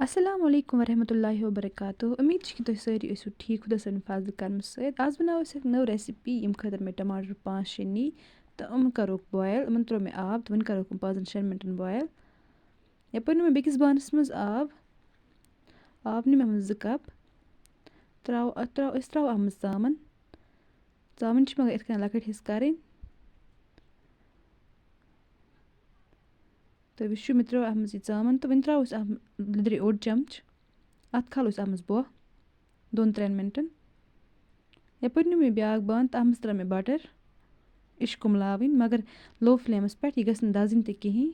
السلام علیکم ورحمۃ اللہ وبرکاتہ امید چھِ کہِ تُہۍ سٲری ٲسِو ٹھیٖک خۄدا صٲبنہِ فضلہٕ کرمہٕ سۭتۍ آز بناوو أسۍ اکھ نٔو ریسِپی ییٚمہِ خٲطرٕ مےٚ ٹماٹر 5-6 نی تہٕ یِم کَروکھ بویِل یِمن تروو مےٚ آب تہٕ وۄنۍ کَروکھ یِم 5-6 مِنٹن بویِل یَپٲرۍ نیوٗ مےٚ بیٚکِس بانَس منٛز آب نیوٗ مےٚ اَتھ منٛز 2 کپ أسۍ تراوو اَتھ منٛز ژامَن چھِ مگر یِتھ کٔنۍ لۄکٕٹۍ حِصہٕ کَرٕنۍ تُہۍ وٕچھِو مےٚ ترٛٲو اَتھ منٛز یہِ ژامَن تہٕ وۄنۍ ترٛاوو أسۍ اَتھ لیٚدرِ اوٚڑ چمچ اَتھ کھالو أسۍ اَتھ منٛز بوٚہ 2-3 مِنٹَن یَپٲرۍ نیوٗ مےٚ بیٛاکھ بانہٕ تہٕ اَتھ منٛز ترٛٲو مےٚ بَٹر یہِ چھِ کُملاوٕنۍ مگر لو فٕلیمَس پٮ۪ٹھ یہِ گژھِ نہٕ دَزٕنۍ تہِ کِہیٖنۍ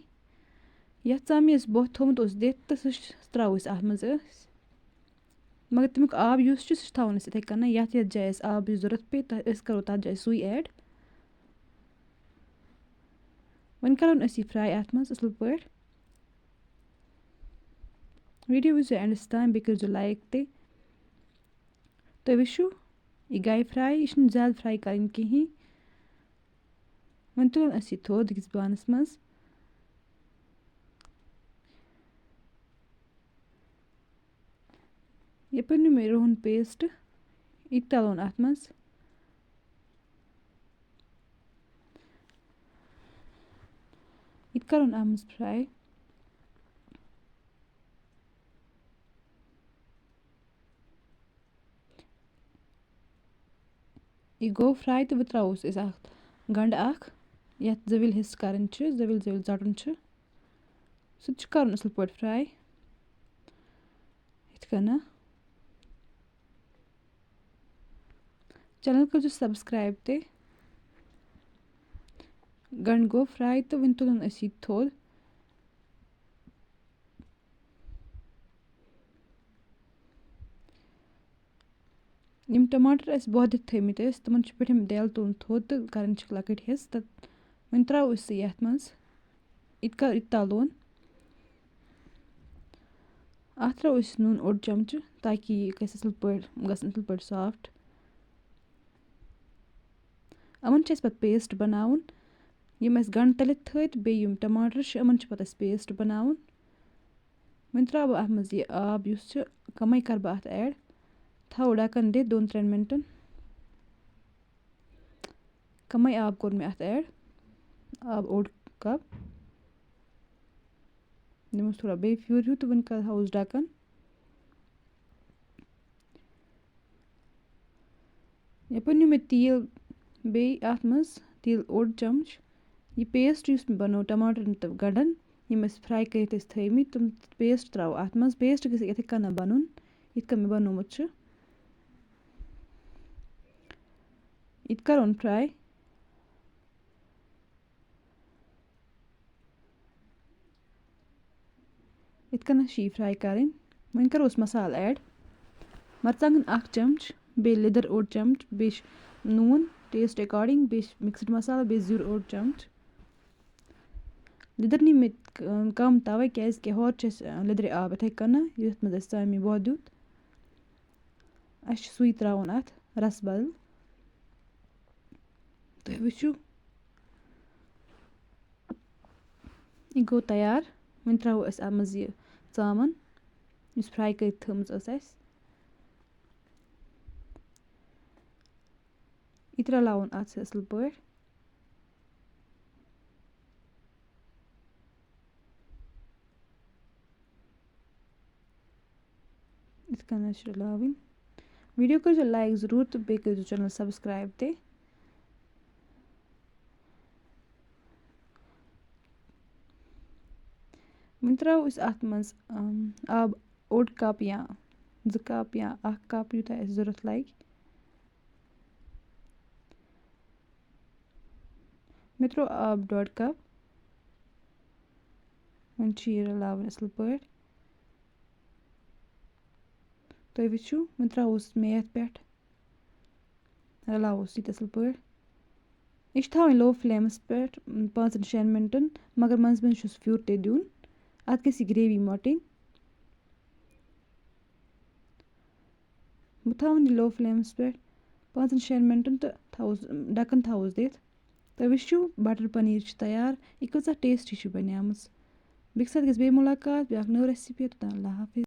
یَتھ ژامنہِ اَسہِ بوٚہ تھوٚمُت اوس دِتھ تہٕ سُہ ترٛاوو أسۍ اَتھ منٛز مگر تَمیُک آب یُس چھُ سُہ چھُ تھاوُن اَسہِ یِتھَے کٔنۍ یَتھ جایہِ اَسہِ آبٕچ ضوٚرَتھ پیٚیہِ أسۍ کَرو تَتھ جایہِ سُے ایڈ وۄنۍ کَرون أسۍ یہِ فرٛاے اَتھ منٛز اَصٕل پٲٹھۍ ویٖڈیو وٕچھزیو اٮ۪نٛڈَس تام بیٚیہِ کٔرۍزیو لایک تہِ تُہۍ وٕچھِو یہِ گٔے فرٛاے یہِ چھِنہٕ زیادٕ فرٛاے کَرٕنۍ کِہیٖنۍ وۄنۍ تُلون أسۍ یہِ تھوٚد أکِس بانَس منٛز یَپٲرۍ نیوٗ مےٚ رُہُن پیسٹ یہِ تہِ تَلون اَتھ منٛز یہِ تہِ کَرون اَتھ منٛز فرٛاے یہِ گوٚو فرٛاے تہٕ وۄنۍ ترٛاووس أسۍ اَکھ گَنٛڈٕ اَکھ یَتھ زٲوِل حِصہٕ کَرٕنۍ چھِ زٲوِل زٲوِل ژَٹُن چھُ سُہ تہِ چھُ کَرُن اَصٕل پٲٹھۍ فرٛاے یِتھ کٔنۍ چَنَل کٔرۍزیو سبسکرایب تہِ گَنٛڈٕ گوٚو فرٛاے تہٕ وۄنۍ تُلون أسۍ یہِ تھوٚد یِم ٹماٹر اَسہِ بوٚہ دِتھ تھٲمٕتۍ ٲسۍ تِمن چھُ پیٚٹھِم دٮ۪ل تُلُن تھوٚد تہٕ کَرٕنۍ چھِکھ لۄکٕٹۍ حِصہٕ تہٕ وۄنۍ ترٛاوو أسۍ سُہ یَتھ منٛز یہِ تَلون اَتھ ترٛاوو أسۍ نوٗن اوٚڑ چمچہٕ تاکہِ یہِ گژھِ اَصٕل پٲٹھۍ گژھن اَصٕل پٲٹھۍ سافٹ یِمن چھِ اَسہِ پَتہٕ پیسٹ بَناوُن یِم اَسہِ گَنٛڈٕ تٔلِتھ تھٲے بیٚیہِ یِم ٹماٹر چھِ یِمن چھِ پَتہٕ اَسہِ پیسٹ بَناوُن وۄنۍ ترٛاوو بہٕ اَتھ منٛز یہِ آب یُس چھُ کَمٕے کَرٕ بہٕ اَتھ ایڈ تھاوو ڈَکَن دِتھ 2-3 مِنٹَن کَمٕے آب کوٚر مےٚ اَتھ ایڈ آب اوٚڑ کَپ دِموس تھوڑا بیٚیہِ پھیوٗر ہیوٗ تہٕ وۄنۍ تھاووس ڈَکَن یَپٲرۍ نیوٗ مےٚ تیٖل بیٚیہِ اَتھ منٛز تیٖل اوٚڑ چمچ یہِ پیسٹ یُس مےٚ بَنوو ٹماٹرن تہٕ گَنٛڈَن یِم اَسہِ فرٛاے کٔرِتھ ٲسۍ تھٲمٕتۍ تِم پیسٹ ترٛاوو اَتھ منٛز پیسٹ گژھِ یِتھَے کٔنۍ بَنُن یِتھ کٔنۍ مےٚ بَنومُت چھُ یہِ تہِ کَرون فرٛاے یِتھ کٔنۍ چھِ یہِ فرٛاے کَرٕنۍ وۄنۍ کَروس مصالہٕ ایڈ مَرژانٛگَن 1 چمچ بیٚیہِ لیٚدٕر اوٚڑ چمچ بیٚیہِ چھِ نوٗن ٹیسٹ اٮ۪کاڈِنٛگ بیٚیہِ چھِ مِکسٕڈ مصالہٕ بیٚیہِ زیُر اوٚڑ چمچ لیٚدٕر نی مےٚ کَم تَوَے کیٛازِکہِ ہورٕ چھِ اَسہِ لیٚدرِ آب یِتھَے کٔنۍ یَتھ منٛز اَسہِ ژامنہِ بوٚہ دیُت اَسہِ چھُ سُے ترٛاوُن اَتھ رَسہٕ بَدل تُہۍ وٕچھِو یہِ گوٚو تیار وۄنۍ ترٛاوو أسۍ اَتھ منٛز یہِ ژامَن یُس فرٛاے کٔرِتھ تھٲمٕژ ٲس اَسہِ یہِ تہِ رَلاوُن اَتھ سۭتۍ اَصٕل پٲٹھۍ یِتھ کٔنۍ حظ چھِ رَلاوٕنۍ ویٖڈیو کٔرۍزیو لایک ضٔروٗر تہٕ بیٚیہِ کٔرۍزیو چَنَل سبسکرایب تہِ وۄنۍ ترٛاوو أسۍ اَتھ منٛز آب اوٚڑ کَپ یا 2 کَپ یا 1 کَپ یوٗتاہ اَسہِ ضوٚرَتھ لَگہِ مےٚ ترٛوو آب 1.5 کَپ وۄنۍ چھِ یہِ رَلاوٕنۍ اَصٕل پٲٹھۍ تُہۍ وٕچھِو وۄنۍ ترٛاووس میٚتھ پٮ۪ٹھ رَلاووس یہِ تہِ اَصٕل پٲٹھۍ یہِ چھِ تھاوٕنۍ لو فٕلیمَس پٮ۪ٹھ 5-6 مِنٹَن مگر منٛزٕ منٛزٕ چھُس پھیُر تہِ دیُن اَتھ گژھِ یہِ گرٛیوی مۄٹٕنۍ بہٕ تھاوَن یہِ لو فٕلیمَس پٮ۪ٹھ 5-6 مِنٹَن تہٕ تھاووس ڈَکَن تھاووس دِتھ تُہۍ وٕچھِو بَٹر پٔنیٖر چھِ تیار یہِ کۭژاہ ٹیسٹی چھِ بَنیمٕژ بیٚکہِ ساتہٕ گژھِ بیٚیہِ مُلاقات بیٛاکھ نٔو ریسِپی توٚتام اللہ حافِظ